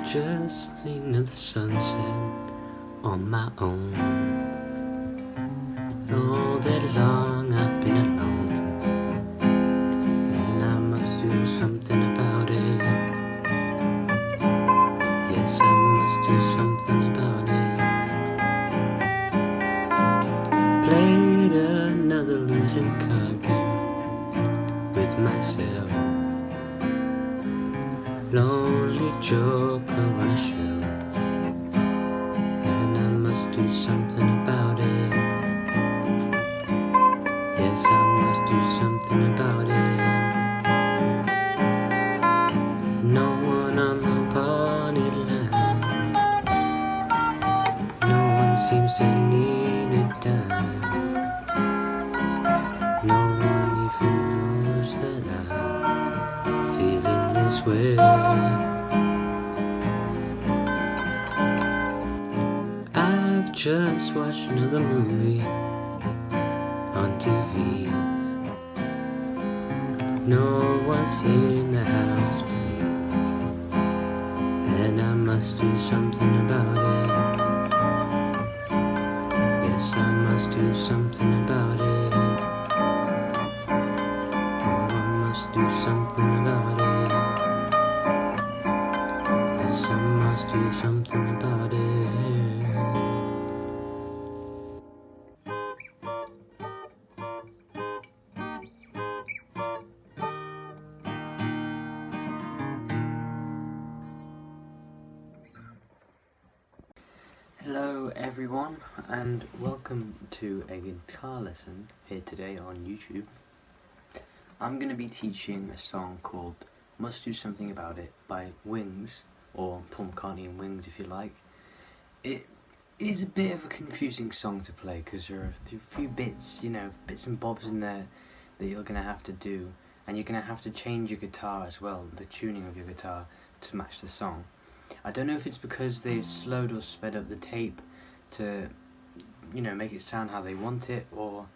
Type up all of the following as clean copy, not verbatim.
just listening to the sunset on my own. All day long I've been alone, and I must do something about it. Yes, I must do something about it. Played another losing card game with myself. Lonely joker on a shelf, and I must do something about it. Yes, I must do something about it. No one on the party line, no one seems to need a dime. No one even knows that I'm feeling this way. I've just watched another movie on TV. No one's in the house but me, and I must do something about it. Yes, I must do something about it. Oh, I must do something about it. Yes, I must do something about it. Hello everyone, and welcome to a guitar lesson here today on YouTube. I'm going to be teaching a song called Must Do Something About It by Wings, or Paul McCartney and Wings if you like. It is a bit of a confusing song to play because there are a few bits, bits and bobs in there that you're going to have to do, and you're going to have to change your guitar as well, the tuning of your guitar to match the song. I don't know if it's because they've slowed or sped up the tape to, make it sound how they want it, or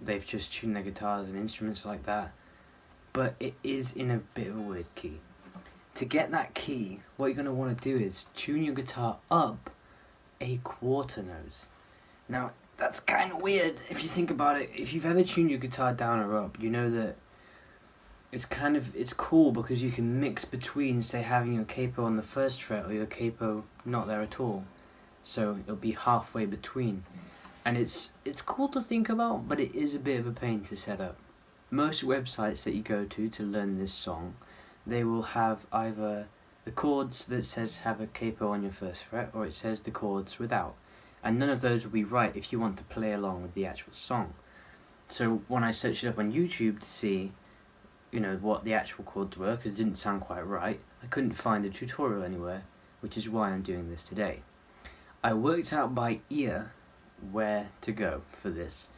they've just tuned their guitars and instruments like that, but it is in a bit of a weird key. To get that key, what you're going to want to do is tune your guitar up a quarter note. Now, that's kind of weird if you think about it. If you've ever tuned your guitar down or up, you know that it's cool because you can mix between, say, having your capo on the first fret or your capo not there at all. So it'll be halfway between. And it's cool to think about, but it is a bit of a pain to set up. Most websites that you go to learn this song, they will have either the chords that says have a capo on your first fret, or it says the chords without. And none of those will be right if you want to play along with the actual song. So when I searched it up on YouTube to see what the actual chords were, because it didn't sound quite right, I couldn't find a tutorial anywhere, which is why I'm doing this today. I worked out by ear where to go for this,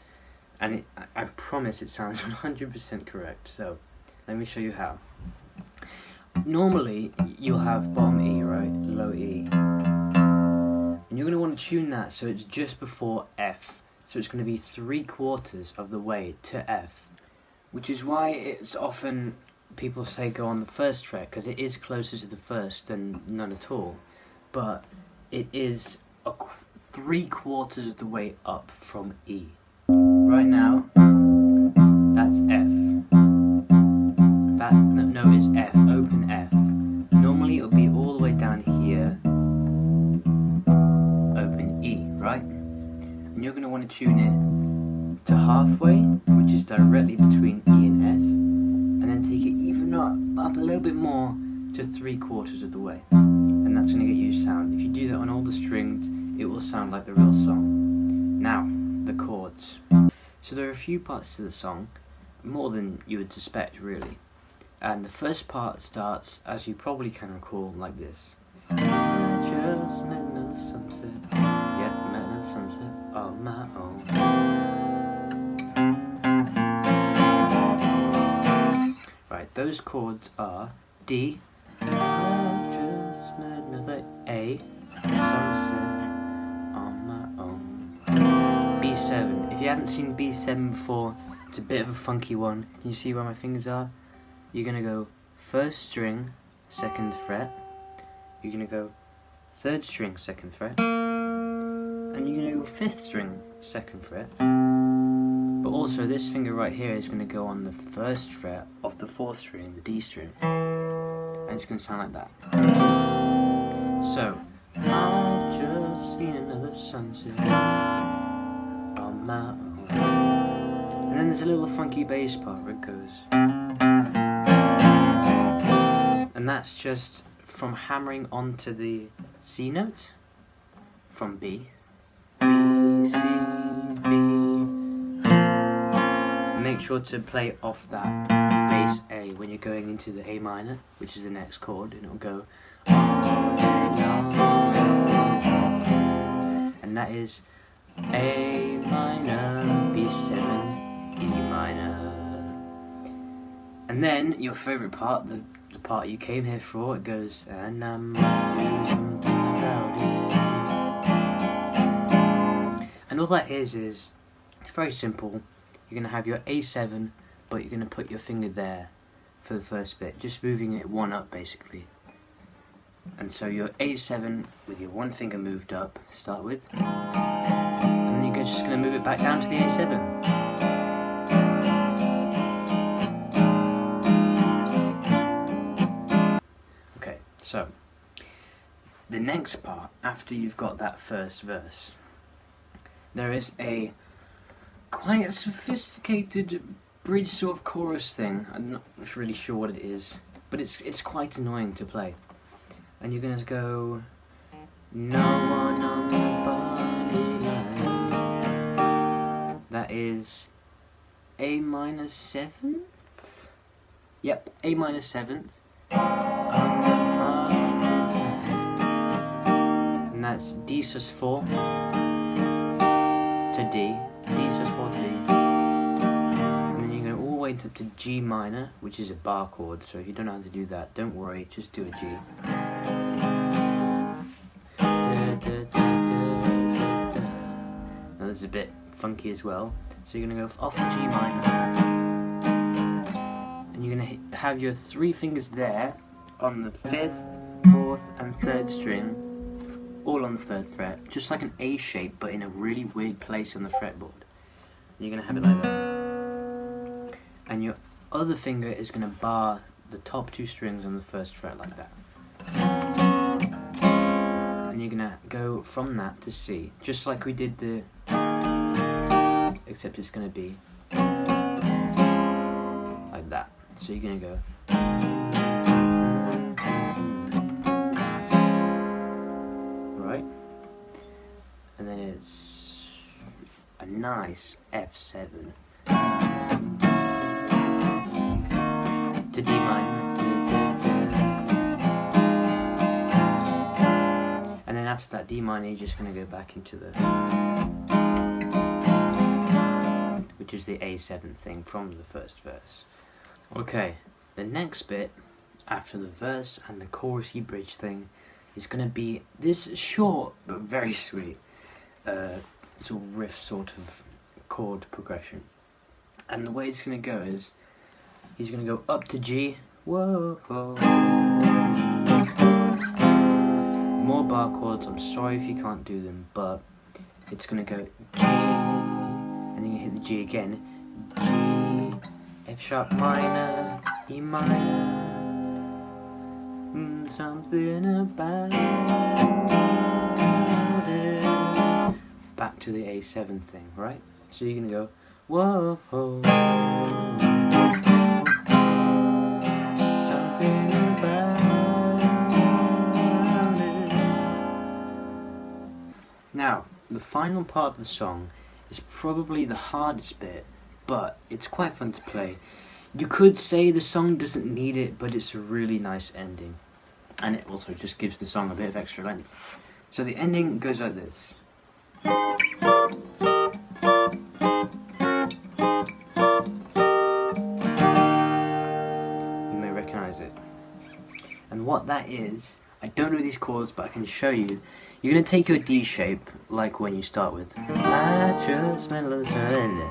and I promise it sounds 100% correct, so let me show you how. Normally, you'll have bottom E, right? Low E. And you're going to want to tune that so it's just before F, so it's going to be 3/4 of the way to F. Which is why it's often people say go on the first fret, because it is closer to the first than none at all. But it is 3/4 of the way up from E. Right now, that's F. That note is F, open F. Normally it'll be all the way down here, open E, right? And you're going to want to tune it to halfway, which is directly between E and F, and then take it even up a little bit more to 3/4 of the way, and that's going to get you sound. If you do that on all the strings, it will sound like the real song. Now, the chords. So there are a few parts to the song, more than you would suspect really, and the first part starts, as you probably can recall, like this. I just met another sunset, yet met another sunset on my own. Those chords are D, I've just met another A, sunset on my own. B7. If you haven't seen B7 before, it's a bit of a funky one. Can you see where my fingers are? You're going to go first string, second fret, you're going to go 3rd string 2nd fret, and you're going to go 5th string 2nd fret, but also this finger right here is going to go on the 1st fret of the 4th string, the D string, and it's going to sound like that. So, I've just seen another sunset on my own. And then there's a little funky bass part where it goes, and that's just from hammering onto the C note from B, B, C, B. Make sure to play off that bass A when you're going into the A minor, which is the next chord, and it'll go and that is A minor, B7, E minor. And then your favourite part, the part you came here for, it goes, and I must do something about it. And all that is it's very simple. You're going to have your A7, but you're going to put your finger there for the first bit, just moving it one up basically. And so your A7 with your one finger moved up, start with, and then you're just going to move it back down to the A7. Okay, so the next part, after you've got that first verse, there is a quite a sophisticated bridge sort of chorus thing. I'm not really sure what it is, but it's quite annoying to play. And you're gonna go, no one on the body line. That is A minor 7th. Yep, A minor 7th. And that's D sus4 to D. D sus4 to D. And then you're going all the way up to G minor, which is a bar chord, so if you don't know how to do that, don't worry, just do a G. Now this is a bit funky as well, so you're going to go off the G minor, and you're going to have your 3 fingers there on the 5th, 4th and 3rd string, all on the 3rd fret, just like an A shape but in a really weird place on the fretboard. And you're going to have it like that. And your other finger is going to bar the top 2 strings on the 1st fret like that. And you're going to go from that to C, just like we did the, except it's going to be like that. So you're going to go, right? And then it's a nice F7 to D minor. And then after that D minor, you're just going to go back into the, which is the A7 thing from the first verse. Okay, the next bit after the verse and the chorusy bridge thing is going to be this short but very sweet sort of riff sort of chord progression. And the way it's going to go is he's going to go up to G, whoa, whoa. More bar chords, I'm sorry if you can't do them, but it's going to go G, and then you hit the G again, G, F sharp minor, E minor, something about it. Back to the A7 thing, right? So you're going to go, whoa, whoa, something about it. Now, the final part of the song is probably the hardest bit, but it's quite fun to play. You could say the song doesn't need it, but it's a really nice ending. And it also just gives the song a bit of extra length. So the ending goes like this. You may recognise it. And what that is, I don't know these chords, but I can show you. You're going to take your D shape, like when you start with I just met the sun.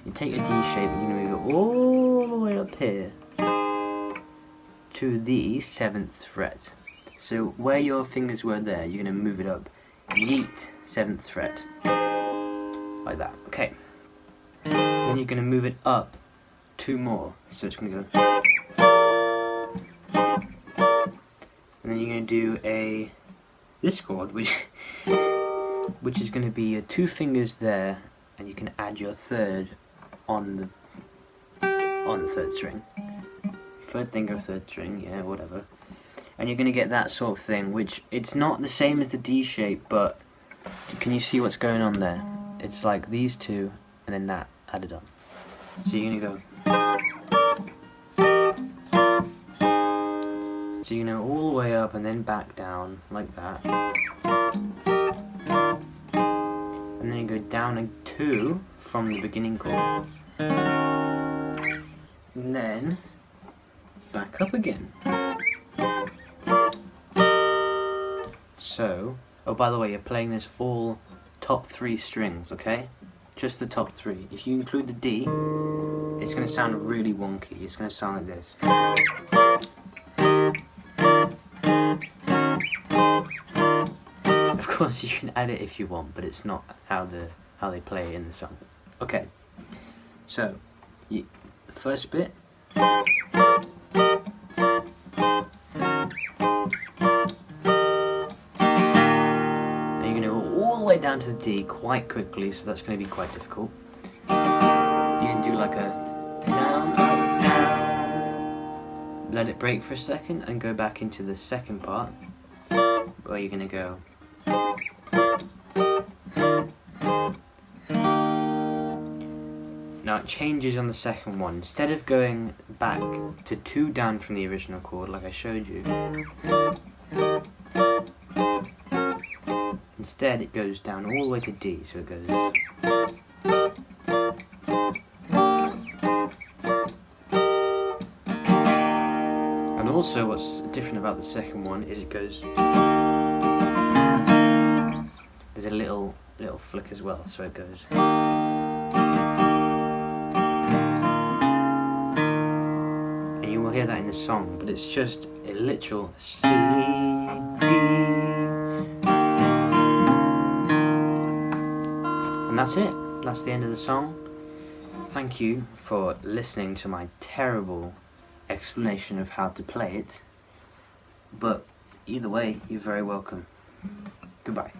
You take your D shape and you're going to move it all the way up here to the 7th fret. So where your fingers were there, you're going to move it up. Yeet, 7th fret. Like that. Okay. Then you're going to move it up 2 more. So it's going to go. And then you're going to do this chord, which is going to be your 2 fingers there, and you can add your 3rd on the 3rd string. 3rd finger, 3rd string, yeah, whatever. And you're going to get that sort of thing, which it's not the same as the D shape, but can you see what's going on there? It's like these 2 and then that added on. So you're going to go. So you're going to go all the way up and then back down like that. And then you go down a 2 from the beginning chord. And then back up again. So, oh, by the way, you're playing this all top 3 strings, okay? Just the top 3. If you include the D, it's going to sound really wonky. It's going to sound like this. Of course, you can add it if you want, but it's not how they play it in the song. Okay, so the first bit. Way down to the D quite quickly, so that's going to be quite difficult. You can do like a down, up, down. Let it break for a second and go back into the second part, where you're going to go. Now it changes on the second one. Instead of going back to 2 down from the original chord, like I showed you, instead it goes down all the way to D, so it goes. And also what's different about the second one is it goes. There's a little flick as well, so it goes. And you will hear that in the song, but it's just a literal C, D. And that's it. That's the end of the song. Thank you for listening to my terrible explanation of how to play it. But either way, you're very welcome. Goodbye.